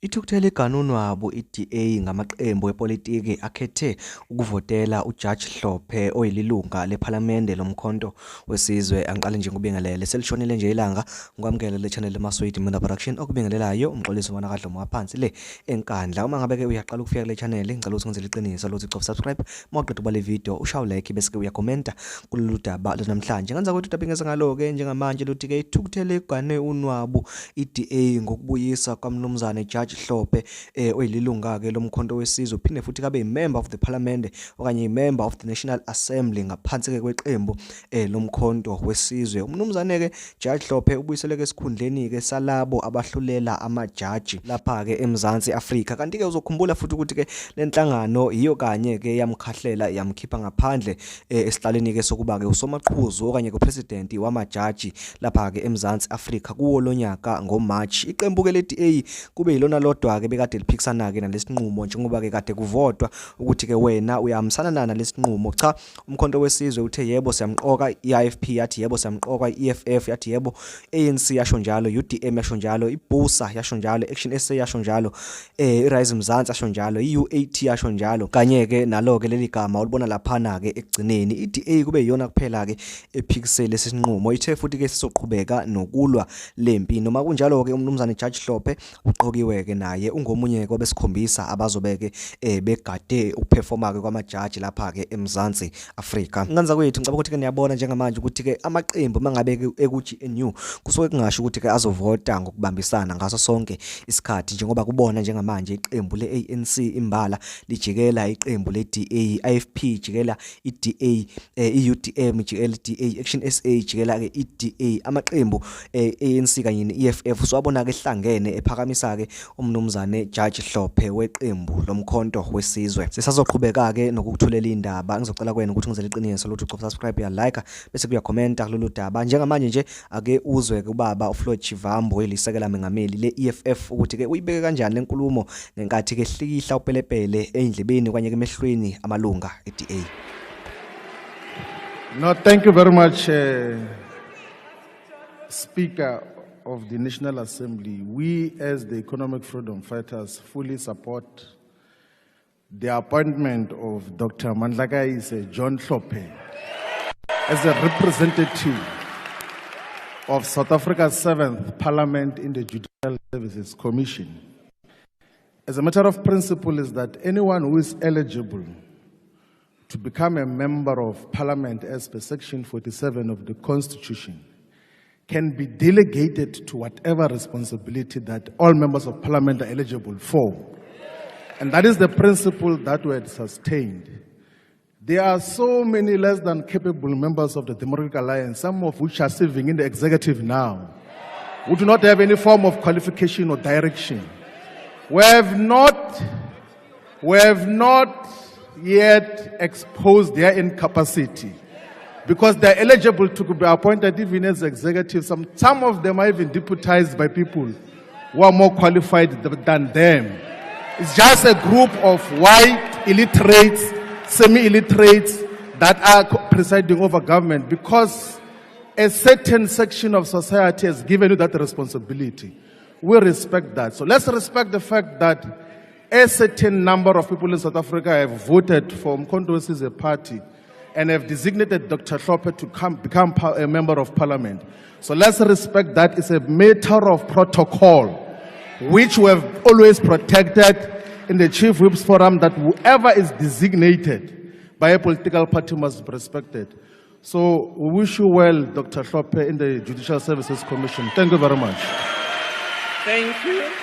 Ithukuthele iganunu wabo iDA ngamaqembu epolitiki akhethe ukuvotela uJudge Hlophe oyilunga lePhalamende lomkhonto wesizwe. Angiqale nje ngubingelele selishonile nje ilanga ngikwamukele le channel leMaswidi Media Production okubingelelayo umxolisi wona kaDlomo waphansi le enkandla. Uma ngabe ke uyaqala ukufika kule channel ngicela ukuthi ngenzele iqiniso lokuthi ucofa subscribe mawuqeda ukuba le video ushaw like bese ke uyakhomenta kulolu daba namhlanje. Ngenza ukuthi utabingeza ngalo ke njengamanje luthi ke ithukuthele igane unwabo iDA ngokubuyisa kwaMnumzane Judge Hlophe oyilunga ke lomkhonto wesizwe uphinde futhi kabe imember of the parliament okanye imember of the National Assembly ngaphansi ke kweqembu lomkhonto wesizwe. Umnumzane ke Judge Hlophe ubuyisele ke esikhundleni ke salabo abahlulela amajaji lapha ke eMzansi Afrika. Kanti ke uzokhumbula futhi ukuthi ke lenhlangano iyo kanye ke yamkhahlela yamkhipha ngaphandle esihlaleni ke sokuba ke usomaqhuzu okanye ke president wamajaji lapha ke eMzansi Afrika kuwo lonyaka ngoMarch. Iqembu ke leDA kube yilona lodwa ke bekade liphikisana ke nalesinqumo njengoba ke kade kuvodwa ukuthi ke wena uyahambisana nalesinqumo. Cha, umkhonto wesizwe uthe yebo siyamqoka, iIFP yathi yebo siyamqoka, iEFF yathi yebo, ANC yasho njalo, UDM yasho njalo, iBusa yasho njalo, Action SA yasho njalo, iRise Mzansi yasho njalo, iUAT yasho njalo. Kanye ke nalo ke leli gama ulibona laphana ke ekugcineni iDA kube yiyona kuphela ke ephikisele lesinqumo. Ithe futhi ke sizoqhubeka nokulwa lempi noma kunjalo ke umnumzane Judge Hlophe uqokiwe ke naye ungomunye kwabesikhombisa abazobeke begade ukuperforma ke kwamajaji lapha ke eMzansi Afrika. Nganza kwethu ngicabanga ukuthi ke niyabona njengamanje ukuthi ke amaqembu mangabe ke ekuGNU kusuke kungasho ukuthi ke azovota ngokubambisana ngaso sonke isikhathi njengoba kubona njengamanje iqembu leANC imbala lijikela iqembu leDA, IFP jikela iDA, iUDM jikela iDA, Action SA jikela ke iDA. Amaqembu ANC kanye neEFF swabona ke hlangene ephakamisa ke umnumzane Judge Hlophe weqembu lomkhonto wesizwe. Sisazoqhubeka ke nokukuthulela indaba. Ngizocela kwena ukuthi ngizele iqiniso lokuthi ucofa subscribe ya like bese kuyakhomenta kulolu daba. Njengamanje nje ake uzwe ke ubaba uFloyd Chivambo elisekela mengameli leEFF ukuthi ke uyibeke kanjani lenkulumo ngenkathi ke hlikihla upelepele endlebeni kanye ke emehlweni amalunga eDA. No, thank you very much, Speaker of the National Assembly. We as the economic freedom fighters fully support the appointment of Dr. Mandlakaise John Hlophe as a representative of South Africa's 7th Parliament in the Judicial Services Commission. As a matter of principle is that anyone who is eligible to become a member of Parliament as per Section 47 of the Constitution can be delegated to whatever responsibility that all members of Parliament are eligible for. And that is the principle that we had sustained. There are so many less than capable members of the Democratic Alliance, some of which are serving in the executive now, who do not have any form of qualification or direction. We have not yet exposed their incapacity, because they're eligible to be appointed even as executives. Some of them are even deputized by people who are more qualified than them. It's just a group of white illiterates, semi-illiterates that are presiding over government because a certain section of society has given you that responsibility. We respect that. So let's respect the fact that a certain number of people in South Africa have voted for Umkhonto Wesizwe party and have designated Dr. Hlophe to become a member of Parliament. So let's respect that. It's a matter of protocol, which we have always protected in the Chief Whips Forum, that whoever is designated by a political party must be respected. So we wish you well, Dr. Hlophe, in the Judicial Services Commission. Thank you very much. Thank you.